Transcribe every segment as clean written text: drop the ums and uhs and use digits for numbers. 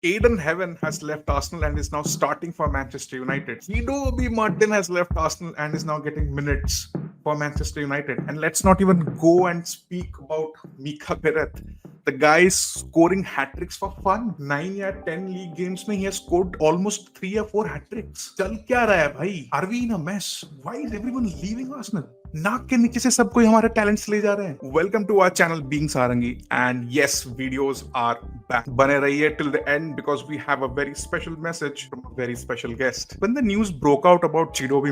Ayden has left Arsenal and is now starting for Manchester United. Chido Obi has left Arsenal and is now getting minutes for Manchester United. And let's not even go and speak about Mika Perez. The guy is scoring hat tricks for fun. 9 or 10 league games में he has scored almost 3 or 4 hat tricks. चल क्या रहा है भाई? Are we in a mess? Why is everyone leaving Arsenal? नाक के नीचे से सब कोई हमारे टैलेंट्स ले जा रहे हैं. Welcome to our channel being Sarangi and yes videos are back. बने रहिए till the end because we have a very special message from a very special guest. When the news broke out about Chido Obi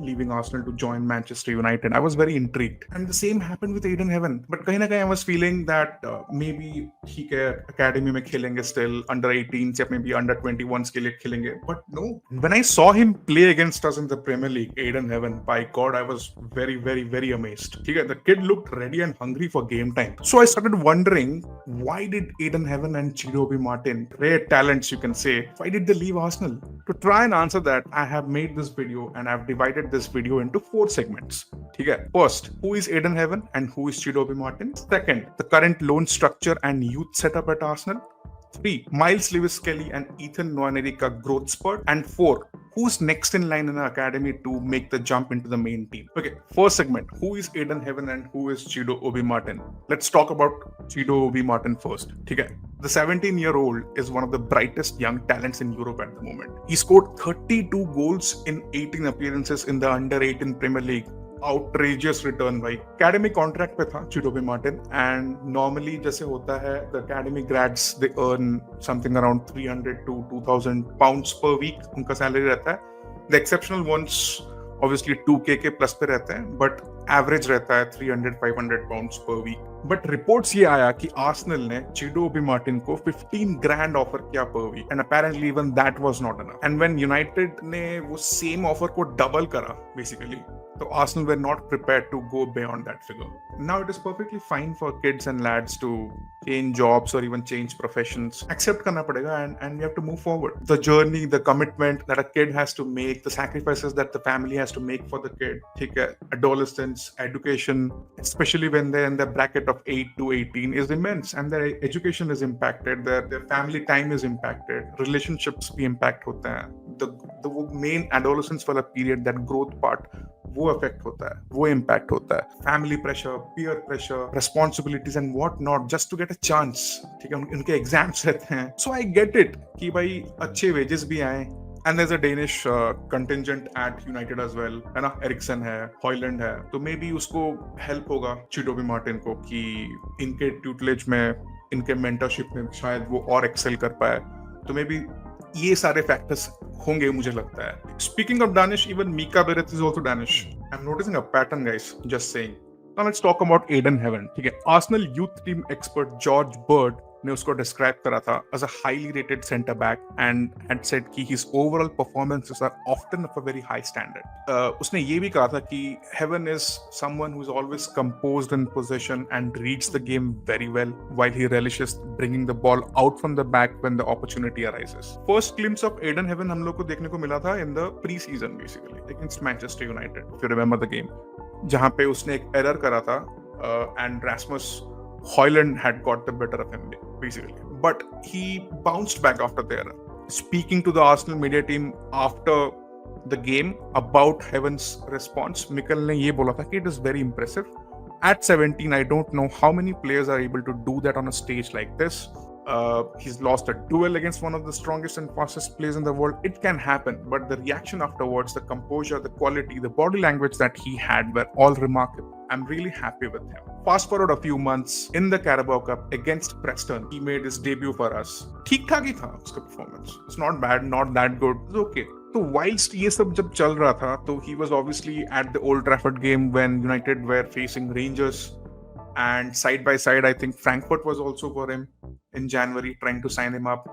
leaving Arsenal to join Manchester United, I was very intrigued. And the same happened with Ayden. But कहीं ना कहीं I was feeling that maybe ठीक है academy में खेलेंगे still under 18s या maybe under 21s के लिए खेलेंगे. But no. When I saw him play against us in the Premier League, Ayden, by God, I was very amazed. The kid looked ready and hungry for game time. So I started wondering, why did Ayden and Chido Obi, rare talents you can say, why did they leave Arsenal? To try and answer that, I have made this video and I've divided this video into 4 segments. First, who is Ayden and who is Chido Obi? Second, the current loan structure and youth setup at Arsenal. 3. Miles Lewis-Kelly and Ethan Nwaneri growth spurt. And 4. Who's next in line in the academy to make the jump into the main team? Okay, first segment. Who is Ayden and who is Chido Obi? Let's talk about Chido Obi first. The 17-year-old is one of the brightest young talents in Europe at the moment. He scored 32 goals in 18 appearances in the under-18 Premier League. Outrageous return भाई. Academy contract पे था Chido Obi and normally जैसे होता है the academy grads they earn something around 300 to 2,000 pounds per week उनका salary रहता है. The exceptional ones obviously 2k के plus पे रहते हैं but average रहता है 300-500 pounds per week. But reports ये आया कि Arsenal ने Chido Obi को 15 grand offer किया per week and apparently even that was not enough. And when United ने वो same offer को double करा basically, so Arsenal were not prepared to go beyond that figure. Now it is perfectly fine for kids and lads to change jobs or even change professions. Accept करना पड़ेगा and we have to move forward. The journey, the commitment that a kid has to make, the sacrifices that the family has to make for the kid. Adolescence, education, especially when they're in the bracket of 8 to 18 is immense and their education is impacted, their family time is impacted, relationships भी impact होते हैं. The main adolescence वाला period, that growth part, वो affect होता है, वो impact होता है. Family pressure, peer pressure, responsibilities and what not just to get a chance. उनके एग्जाम्स रहते हैं. सो आई गेट इट कि भाई अच्छे वेजेस भी आए. And there's a Danish contingent at United as well, है ना. एरिक्सन है, हॉयलैंड है, तो मे बी उसको हेल्प होगा Chido Obi को कि इनके ट्यूटलेज में, इनके मेंटरशिप में शायद वो और एक्सेल कर पाए. तो मे बी ये सारे फैक्टर्स होंगे मुझे लगता है. Speaking of Danish, even Mika Perez is also Danish. I'm noticing a pattern, guys. Just saying. Now let's talk about Ayden. ठीक है. Arsenal youth team expert George Bird ने उसको डिस्क्राइब करा था as a highly rated centre back and had said कि his overall performances are often of a very high standard. उसने ये भी कहा था कि Heaven is someone who is always composed in possession and reads the game very well while he relishes bringing the ball out from the back when the opportunity arises. First glimpse of Ayden हम लोग को देखने को मिला था in the pre-season basically against Manchester United, if you remember the game, जहाँ पे उसने एक error करा था and Rasmus Hojlund had got the better of him basically, but he bounced back after the error. Speaking to the Arsenal media team after the game about Heaven's response, Mikel ने ये बोला था कि it is very impressive. At 17, I don't know how many players are able to do that on a stage like this. He's lost a duel against one of the strongest and fastest players in the world. It can happen, but the reaction afterwards, the composure, the quality, the body language that he had were all remarkable. I'm really happy with him. Fast forward a few months, in the Carabao Cup against Preston, he made his debut for us. ठीक ठाक ही था उसका performance. It's not bad, not that good. It's okay. तो whilst ये सब जब चल रहा था, तो he was obviously at the Old Trafford game when United were facing Rangers, and side by side, I think Frankfurt was also for him in January, trying to sign him up.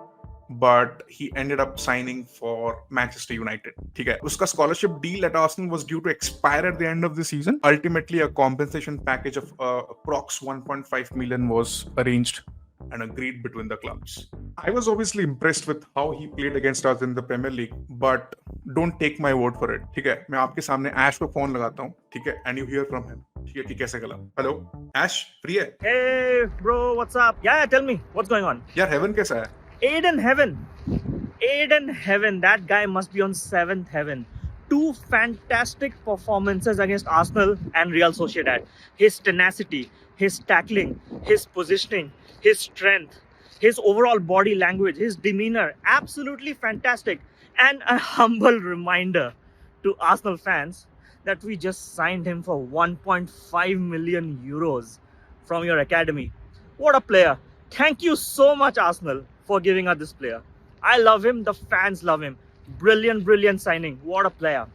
But he ended up signing for Manchester United. ठीक है. उसका scholarship deal at Arsenal was due to expire at the end of the season. Ultimately, a compensation package of approx 1.5 million was arranged and agreed between the clubs. I was obviously impressed with how he played against us in the Premier League, but don't take my word for it. ठीक है. मैं आपके सामने Ash को phone लगाता हूँ. ठीक है. And you hear from him. ठीक है कि कैसे गला. Hello, Ash, free है? Hey bro, what's up? Yeah, tell me, what's going on? यार Heaven कैसा है? Ayden heaven. Ayden heaven. That guy must be on seventh heaven. Two fantastic performances against Arsenal and Real Sociedad. His tenacity, his tackling, his positioning, his strength, his overall body language, his demeanor, absolutely fantastic. And a humble reminder to Arsenal fans that we just signed him for 1.5 million euros from your academy. What a player. Thank you so much, Arsenal, for giving us this player. I love him. The fans love him. Brilliant, brilliant signing. What a player.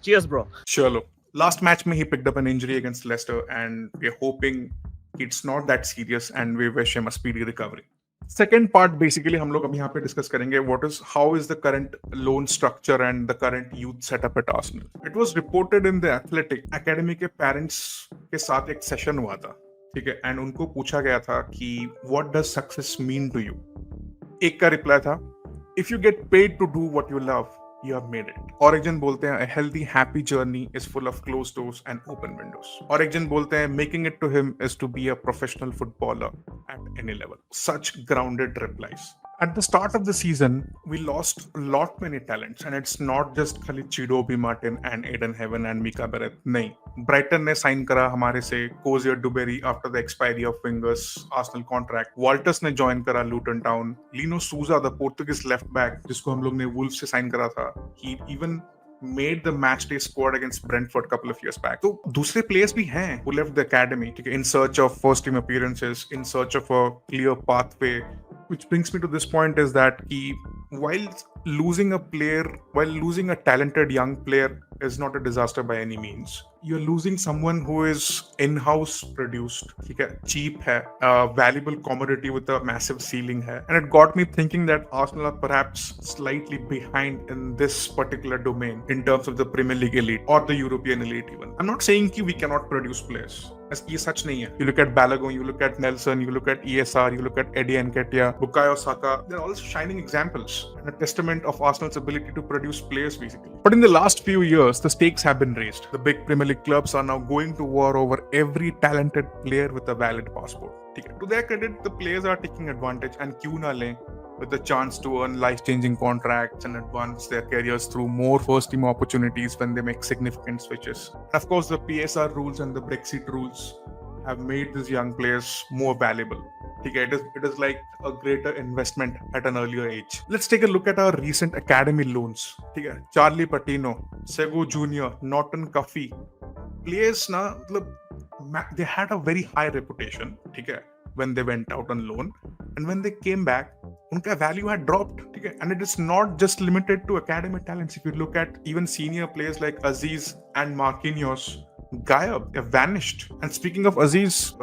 Cheers, bro. Sherlock. Last match में he picked up an injury against Leicester and we're hoping it's not that serious and we wish him a speedy recovery. Second part basically हम लोग अब यहाँ पे discuss करेंगे how is the current loan structure and the current youth setup at Arsenal. It was reported in the Athletic academy के parents के साथ एक session हुआ था, ठीक है, and उनको पूछा गया था कि what does success mean to you. एक का reply था if you get paid to do what you love, you have made it. और एक जन बोलते हैं a healthy happy journey is full of closed doors and open windows. और एक जन बोलते हैं making it to him is to be a professional footballer at any level. Such grounded replies. At the start of the season, we lost a lot many talents and it's not just खाली Chido Obi Martin and Ayden Heaven and Mika Barrett. नहीं, Brighton ने sign करा हमारे से Cozier Duberry after the expiry of Wenger's Arsenal contract. Walters ने join करा Luton Town. Lino Souza, the Portuguese left back, जिसको हम लोग ने Wolves से साइन करा था, he even made the match day squad against Brentford a couple of years back. तो दूसरे players भी हैं who left the academy in search of first team appearances, in search of a clear pathway. Which brings me to this point is that while losing a talented young player is not a disaster by any means. You're losing someone who is in-house produced, cheap hai, a valuable commodity with a massive ceiling hai. And it got me thinking that Arsenal are perhaps slightly behind in this particular domain in terms of the Premier League elite or the European elite even. I'm not saying we cannot produce players. ये सच नहीं है. You look at Balogun, you look at Nelson, you look at ESR, you look at Eddie Nketiah, Bukayo Saka. They're all shining examples and a testament of Arsenal's ability to produce players basically. But in the last few years, the stakes have been raised. The big Premier League clubs are now going to war over every talented player with a valid passport. To their credit, the players are taking advantage and क्यों ना लें with the chance to earn life-changing contracts and advance their careers through more first-team opportunities when they make significant switches. Of course, the PSR rules and the Brexit rules have made these young players more valuable. It is like a greater investment at an earlier age. Let's take a look at our recent academy loans. Charlie Patino, Sego Jr., Norton Cuffy. Players, they had a very high reputation when they went out on loan. And when they came back, unka value had dropped. And it is not just limited to academy talents. If you look at even senior players like Aziz and Marquinhos, गायब, vanished. And speaking of Aziz,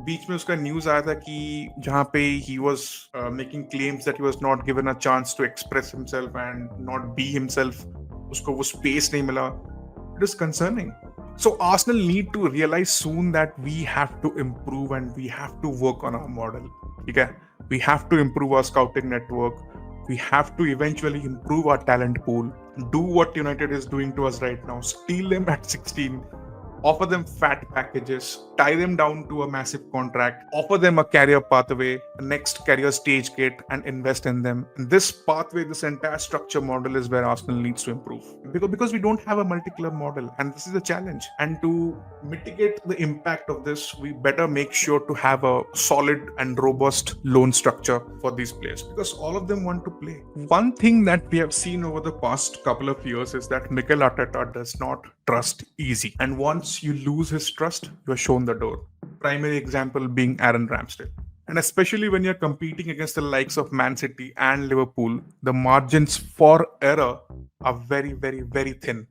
बीच में उसका news आया था कि जहाँ पे he was making claims that he was not given a chance to express himself and not be himself. उसको वो space नहीं मिला. It is concerning. So Arsenal need to realize soon that we have to improve and we have to work on our model. We have to improve our scouting network. We have to eventually improve our talent pool. Do what United is doing to us right now. Steal them at 16. Offer them fat packages, tie them down to a massive contract, offer them a career pathway, a next career stage gate, and invest in them. And this pathway, this entire structure model is where Arsenal needs to improve. Because we don't have a multi-club model, and this is a challenge. And to mitigate the impact of this, we better make sure to have a solid and robust loan structure for these players, because all of them want to play. One thing that we have seen over the past couple of years is that Mikel Arteta does not trust easy. And once you lose his trust, you are shown the door. Primary example being Aaron Ramsdale. And especially when you're competing against the likes of Man City and Liverpool, the margins for error are very, very, very thin.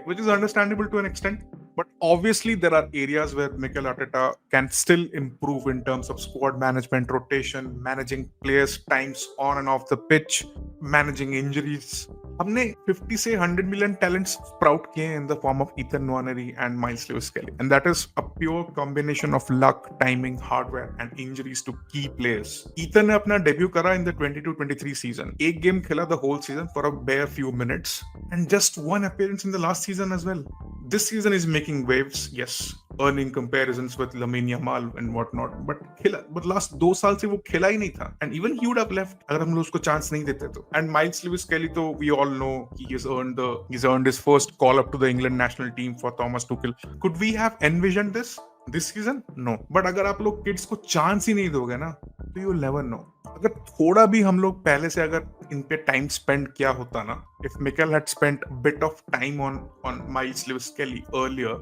Which is understandable to an extent. But obviously, there are areas where Mikel Arteta can still improve in terms of squad management, rotation, managing players' times on and off the pitch, managing injuries. हमने 50 से 100 million talents sprout किए in the form of Ethan Nwaneri and Miles Lewis-Kelly. And that is a pure combination of luck, timing, hardware and injuries to key players. Ethan ने अपना debut करा in the 22-23 season. एक game खेला the whole season for a bare few minutes and just one appearance in the last season as well. This season is making waves, yes. earning comparisons with Lamine Yamal and whatnot. But last 2 साल से वो खेला ही नहीं था. And even he would have left अगर हम लोग उसको chance नहीं देते तो. And Miles Lewis Kelly तो we all know he's earned his first call up to the England national team for Thomas Tuchel. Could we have envisioned this season? No. But अगर आप लोग kids को chance ही नहीं दोगे ना, तो you will never know. अगर थोड़ा भी हम लोग पहले से अगर इन पे टाइम स्पेंड किया होता ना, if Mikel had spent a bit of time on Miles Lewis Kelly earlier,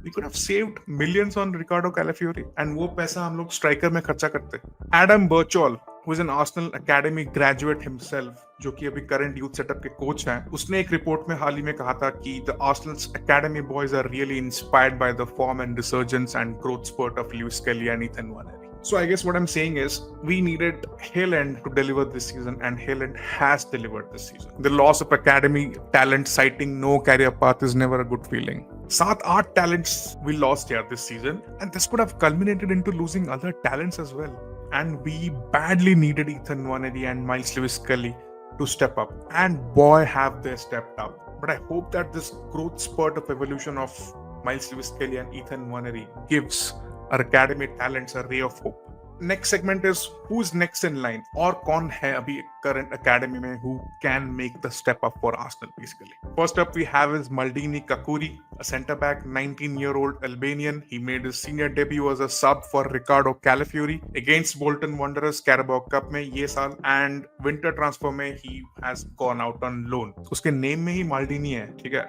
we could have saved millions on Ricardo Calafiori, and वो पैसा हम लोग स्ट्राइकर में खर्चा करते. Adam Birchall, who is an Arsenal Academy graduate himself, जो कि अभी करंट यूथ सेटअप के कोच हैं, उसने एक रिपोर्ट में हाल ही में कहा था कि the Arsenal's Academy boys are really inspired by the form and resurgence and growth spurt of Lewis Kelly and Ethan Nwaneri. So I guess what I'm saying is we needed Haaland to deliver this season, and Haaland has delivered this season. The loss of academy talent citing no career path is never a good feeling. 7-8 talents we lost here this season, and this could have culminated into losing other talents as well. And we badly needed Ethan Nwaneri and Miles Lewis Kelly to step up, and boy have they stepped up. But I hope that this growth spurt of evolution of Miles Lewis Kelly and Ethan Nwaneri gives our academy talents a ray of hope. Next segment is who's next in line, और कौन है अभी current academy में who can make the step up for Arsenal basically. First up we have is Maldini Kakuri, a centre back, 19-year-old Albanian. He made his senior debut as a sub for Ricardo Calafiori against Bolton Wanderers Carabao Cup में ये साल, and winter transfer में he has gone out on loan. उसके name में ही Maldini है, ठीक है,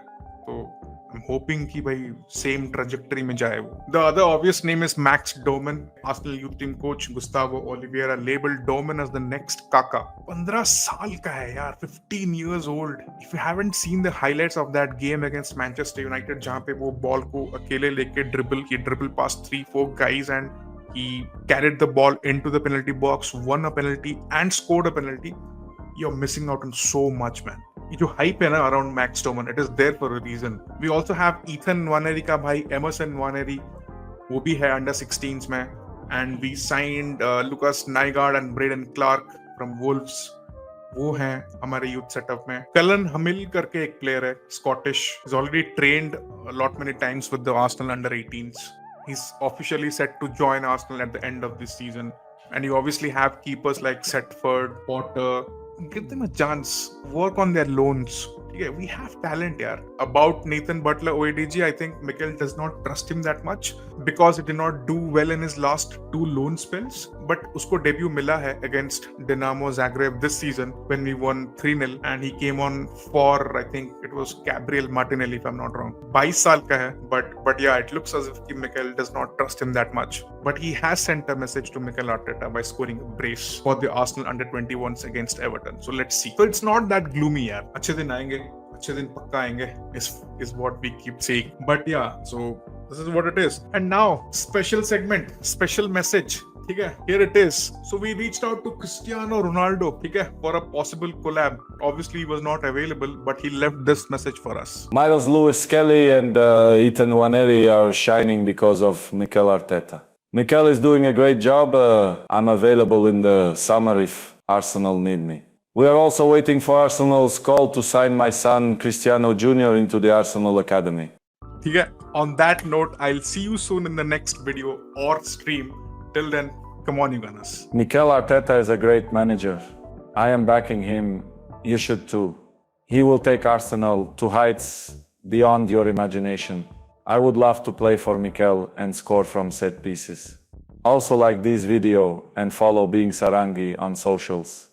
तो I'm hoping कि भाई same trajectory में जाए वो. The other obvious name is Max Doman. Arsenal youth team coach Gustavo Oliveira labeled Doman as the next Kaka. 15 साल का है यार, 15 years old. If you haven't seen the highlights of that game against Manchester United, जहाँ पे वो ball को अकेले लेके dribble past 3-4 guys and he carried the ball into the penalty box, won a penalty and scored a penalty, you're missing out on so much, man. ये जो hype है ना around Max Doman, it is there for a reason. We also have Ethan Nwaneri का भाई Emerson Nwaneri, वो भी है under 16s में, and we signed Lucas Nygaard and Braden Clark from Wolves. वो हैं हमारे youth setup में. Cullen Hamill करके एक player है, Scottish. He's already trained a lot many times with the Arsenal under 18s. He's officially set to join Arsenal at the end of this season. And you obviously have keepers like Setford, Potter. Give them a chance. Work on their loans. Yeah, we have talent here. About Nathan Butler OADG, I think Mikel does not trust him that much because he did not do well in his last 2 loan spells. But usko debut mila hai against Dinamo Zagreb this season when we won 3-0, and he came on for, I think it was Gabriel Martinelli if I'm not wrong. 22 saal ka hai, but yeah, it looks as if Mikel does not trust him that much. But he has sent a message to Mikel Arteta by scoring a brace for the Arsenal under-21s against Everton. So let's see. So it's not that gloomy yaar. अच्छे दिन आएंगे, अच्छे दिन पक्का आएंगे is what we keep saying. But yeah, so this is what it is. And now special segment, special message. ठीक है, here it is. So we reached out to Cristiano Ronaldo, ठीक है, for a possible collab. Obviously he was not available, but he left this message for us. Miles Lewis Kelly and Ethan Nwaneri are shining because of Mikel Arteta. Mikel is doing a great job. I'm available in the summer if Arsenal need me. We are also waiting for Arsenal's call to sign my son Cristiano Jr. into the Arsenal Academy. ठीक है, on that note, I'll see you soon in the next video or stream. Till then, come on, you Gunners. Mikel Arteta is a great manager. I am backing him. You should too. He will take Arsenal to heights beyond your imagination. I would love to play for Mikel and score from set pieces. Also like this video and follow Being Sarangi on socials.